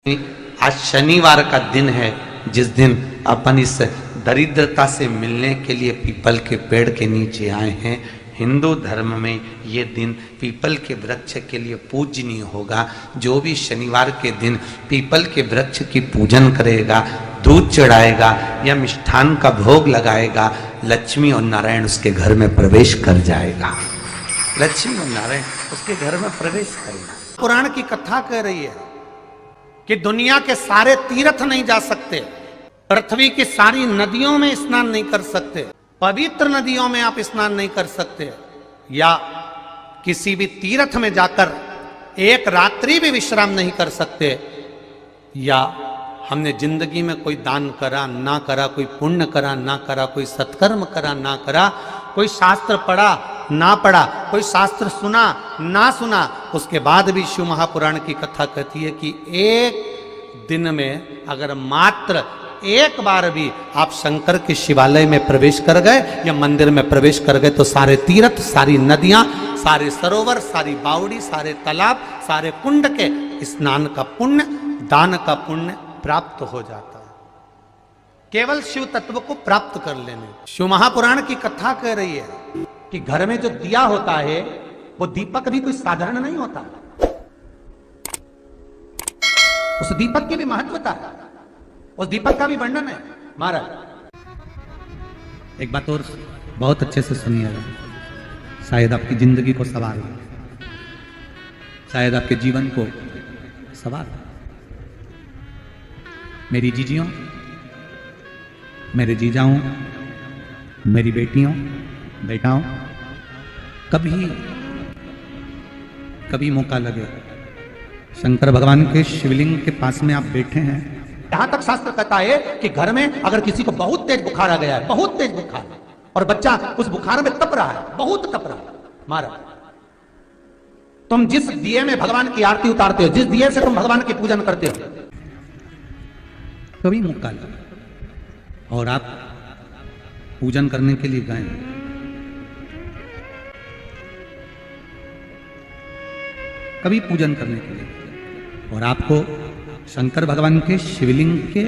आज शनिवार का दिन है जिस दिन अपन इस दरिद्रता से मिलने के लिए पीपल के पेड़ के नीचे आए हैं। हिंदू धर्म में ये दिन पीपल के वृक्ष के लिए पूजनीय होगा। जो भी शनिवार के दिन पीपल के वृक्ष की पूजन करेगा, दूध चढ़ाएगा या मिष्ठान का भोग लगाएगा, लक्ष्मी और नारायण उसके घर में प्रवेश कर जाएगा। लक्ष्मी और नारायण उसके घर में प्रवेश करेगा। पुराण की कथा कह रही है कि दुनिया के सारे तीर्थ नहीं जा सकते, पृथ्वी की सारी नदियों में स्नान नहीं कर सकते, पवित्र नदियों में आप स्नान नहीं कर सकते, या किसी भी तीर्थ में जाकर एक रात्रि भी विश्राम नहीं कर सकते, या हमने जिंदगी में कोई दान करा ना करा, कोई पुण्य करा ना करा, कोई सत्कर्म करा ना करा, कोई शास्त्र पढ़ा ना पढ़ा, कोई शास्त्र सुना ना सुना, उसके बाद भी शिव महापुराण की कथा कहती है कि एक दिन में अगर मात्र एक बार भी आप शंकर के शिवालय में प्रवेश कर गए या मंदिर में प्रवेश कर गए तो सारे तीर्थ, सारी नदियां, सारे सरोवर, सारी बावड़ी, सारे तालाब, सारे कुंड के स्नान का पुण्य, दान का पुण्य प्राप्त हो जाता है। केवल शिव तत्व को प्राप्त कर लेने। शिव महापुराण की कथा कह रही है कि घर में जो दिया होता है वो दीपक भी कोई साधारण नहीं होता, उस दीपक की भी महत्वता है, उस दीपक का भी वर्णन है। महाराज एक बात और बहुत अच्छे से सुनिएगा, शायद आपकी जिंदगी को सवार हो, शायद आपके जीवन को सवार हो। मेरी जीजियों, मेरे जीजाओं, मेरी बेटियों, बेटाओं, कभी मौका लगे शंकर भगवान के शिवलिंग के पास में आप बैठे हैं। यहां तक शास्त्र कहता है कि घर में अगर किसी को बहुत तेज बुखार आ गया है, बहुत तेज बुखार, और बच्चा उस बुखार में तप रहा है, बहुत तप रहा है, महाराज तुम जिस दिए में भगवान की आरती उतारते हो, जिस दिए से तुम भगवान की पूजन करते हो, कभी मौका लगा और आप पूजन करने के लिए गए, कभी पूजन करने के लिए, और आपको शंकर भगवान के शिवलिंग के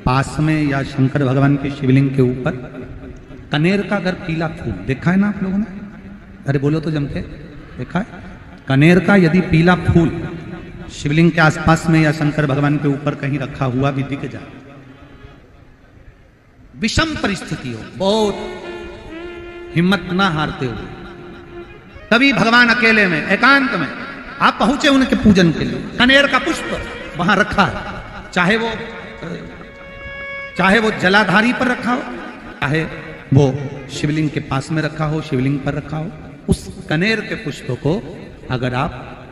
पास में या शंकर भगवान के शिवलिंग के ऊपर कनेर का अगर पीला फूल देखा है ना आप लोगों ने, अरे बोलो तो जम के, देखा है? कनेर का यदि पीला फूल शिवलिंग के आसपास में या शंकर भगवान के ऊपर कहीं रखा हुआ भी दिख जाए, विषम परिस्थिति हो, बहुत हिम्मत ना हारते हो, तभी भगवान अकेले में एकांत में आप पहुंचे उनके पूजन के लिए, कनेर का पुष्प वहां रखा है, चाहे वो जलाधारी पर रखा हो, चाहे वो शिवलिंग के पास में रखा हो, शिवलिंग पर रखा हो, उस कनेर के पुष्प को अगर आप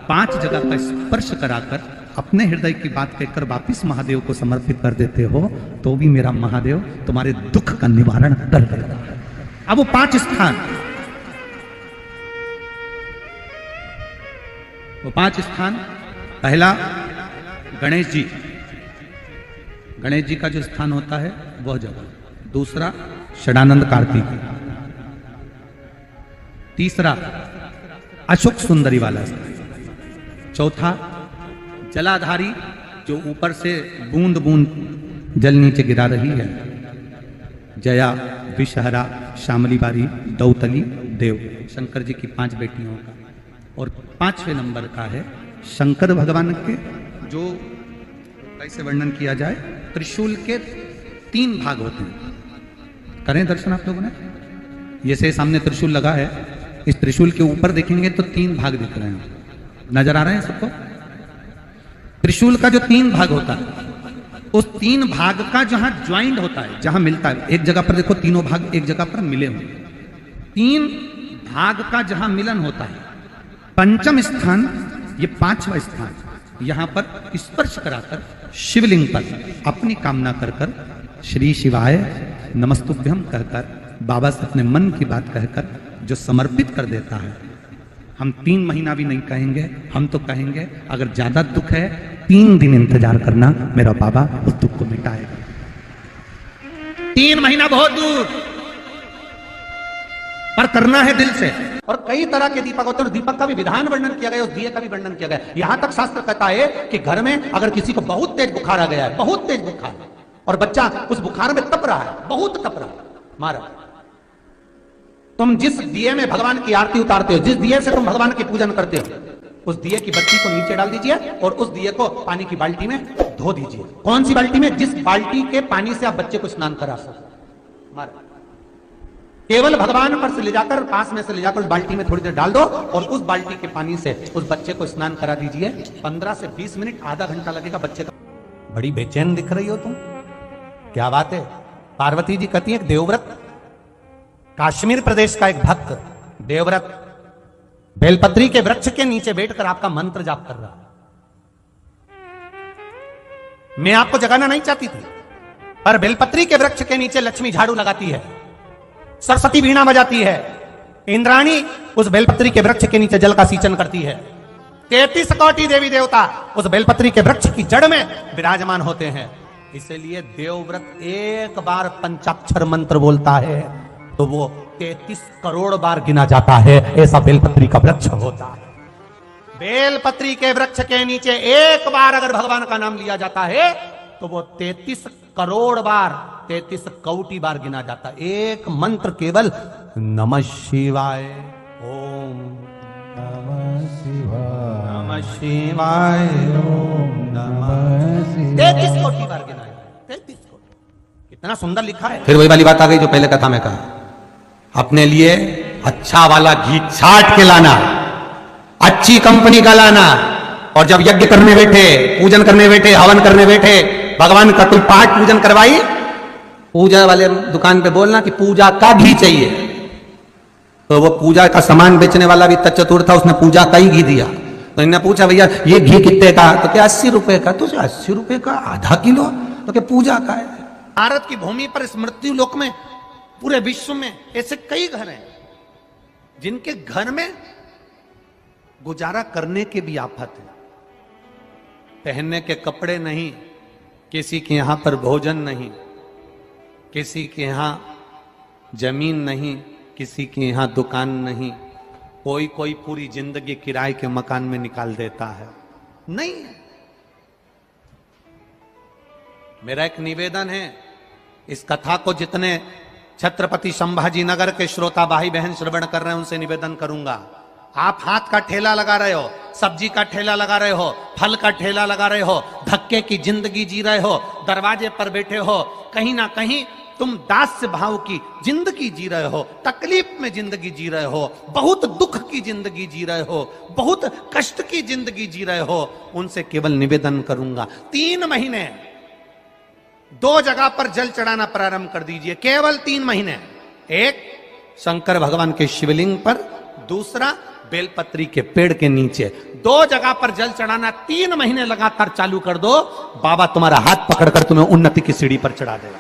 5 जगह का स्पर्श कराकर अपने हृदय की बात कहकर वापिस महादेव को समर्पित कर देते हो तो भी मेरा महादेव तुम्हारे दुख का निवारण कर देगा। अब वो 5 स्थान, वो 5 स्थान, पहला गणेश जी, गणेश जी का जो स्थान होता है वह जगह, दूसरा षडानंद कार्तिक, तीसरा अशोक सुंदरी वाला स्थान, चौथा जलाधारी जो ऊपर से बूंद बूंद जल नीचे गिरा रही है, जया, विषहरा, शामली बारी, दौतली, देव, शंकर जी की 5 बेटियों का, और 5वें नंबर का है शंकर भगवान के, जो कैसे वर्णन किया जाए, त्रिशूल के 3 भाग होते हैं। करें दर्शन आप लोगों ने, ये से सामने त्रिशूल लगा है, इस त्रिशूल के ऊपर देखेंगे तो 3 भाग दिख रहे हैं, नजर आ रहे हैं सबको? त्रिशूल का जो 3 भाग होता है, उस 3 भाग का जहां ज्वाइंट होता है, जहां मिलता है, एक जगह पर देखो तीनों भाग एक जगह पर मिले हुए, 3 भाग का जहां मिलन होता है, पंचम स्थान, ये 5वां स्थान, यहां पर स्पर्श कराकर शिवलिंग पर अपनी कामना कर कर श्री शिवाय नमस्तुभ्यम कहकर बाबा से अपने मन की बात कहकर जो समर्पित कर देता है, हम 3 महीना भी नहीं कहेंगे, हम तो कहेंगे अगर ज्यादा दुख है 3 दिन इंतजार करना, मेरा बाबा उस दुख को मिटाएगा। 3 महीना बहुत दूर, पर करना है दिल से। और कई तरह के दीपक होते हैं, दीपक का भी विधान वर्णन किया गया, उस दिए का भी वर्णन किया गया। यहां तक शास्त्र कहता है कि घर में अगर किसी को बहुत तेज बुखार आ गया है, बहुत तेज बुखार, और बच्चा उस बुखार में तप रहा है, बहुत तप रहा है, मारा, तुम जिस दिए में भगवान की आरती उतारते हो, जिस दिए से तुम भगवान की पूजन करते हो, उस दिए की बत्ती को नीचे डाल दीजिए और उस दिए को पानी की बाल्टी में धो दीजिए। कौन सी बाल्टी में? जिस बाल्टी के पानी से आप बच्चे को स्नान करा सको। मारा, केवल भगवान पर से ले जाकर, पास में से ले जाकर उस बाल्टी में थोड़ी देर डाल दो और उस बाल्टी के पानी से उस बच्चे को स्नान करा दीजिए। 15 से 20 मिनट, आधा घंटा लगेगा बच्चे का। बड़ी बेचैन दिख रही हो तुम, क्या बात है? पार्वती जी कहती है, देवव्रत, कश्मीर प्रदेश का एक भक्त देवव्रत बेलपत्री के वृक्ष के नीचे बैठकर आपका मंत्र जाप कर रहा। मैं आपको जगाना नहीं चाहती थी, पर बेलपत्री के वृक्ष के नीचे लक्ष्मी झाड़ू लगाती है, सरस्वती वीणा बजाती है, इंद्राणी उस बेलपत्री के वृक्ष के नीचे जल का सींचन करती है, 33 कोटि देवी देवता उस बेलपत्री के वृक्ष की जड़ में विराजमान होते हैं। इसलिए देवव्रत एक बार पंचाक्षर मंत्र बोलता है तो वो 33 करोड़ बार गिना जाता है, ऐसा बेलपत्री का वृक्ष होता है। बेलपत्री के वृक्ष के नीचे एक बार अगर भगवान का नाम लिया जाता है तो वो 33 करोड़ बार, 33 कोटि बार गिना जाता है। एक मंत्र केवल नमः शिवाय, ओम नमः शिवाय, नमः शिवाय, ओम नमः शिवाय, 33 कोटि बार गिना है, 33 कोटि। कितना सुंदर लिखा है। फिर वही वाली बात आ गई जो पहले कथा में कहा, अपने लिए अच्छा वाला घी छाट के लाना, अच्छी कंपनी का लाना, और जब यज्ञ करने बैठे, पूजन करने बैठे, हवन करने बैठे, भगवान का कोई पाठ पूजन करवाई, पूजा वाले दुकान पे बोलना कि पूजा का घी चाहिए। तो वो पूजा का सामान बेचने वाला भी चतुर था, उसने पूजा का ही घी दिया। तो इन्होंने पूछा, भैया ये घी कितने का? तो क्या 80 रुपए का? तो 80 रुपए का आधा किलो? तो क्या पूजा का है? भारत की भूमि पर इस मृत्यु लोक में, पूरे विश्व में ऐसे कई घर हैं जिनके घर में गुजारा करने के भी आफत है। पहनने के कपड़े नहीं, किसी के यहां पर भोजन नहीं, किसी के यहां जमीन नहीं, किसी के यहां दुकान नहीं, कोई कोई पूरी जिंदगी किराए के मकान में निकाल देता है। नहीं, मेरा एक निवेदन है, इस कथा को जितने छत्रपति संभाजी नगर के श्रोता भाई बहन श्रवण कर रहे हैं उनसे निवेदन करूंगा, आप हाथ का ठेला लगा रहे हो, सब्जी का ठेला लगा रहे हो, फल का ठेला लगा रहे हो, धक्के की जिंदगी जी रहे हो, दरवाजे पर बैठे हो, कहीं ना कहीं तुम दास्य भाव की जिंदगी जी रहे हो, तकलीफ में जिंदगी जी रहे हो, बहुत दुख की जिंदगी जी रहे हो, बहुत कष्ट की जिंदगी जी रहे हो, उनसे केवल निवेदन करूंगा, 3 महीने 2 जगह पर जल चढ़ाना प्रारंभ कर दीजिए, केवल 3 महीने। एक शंकर भगवान के शिवलिंग पर, दूसरा बेलपत्री के पेड़ के नीचे, 2 जगह पर जल चढ़ाना 3 महीने लगातार चालू कर दो, बाबा तुम्हारा हाथ पकड़कर तुम्हें उन्नति की सीढ़ी पर चढ़ा देगा।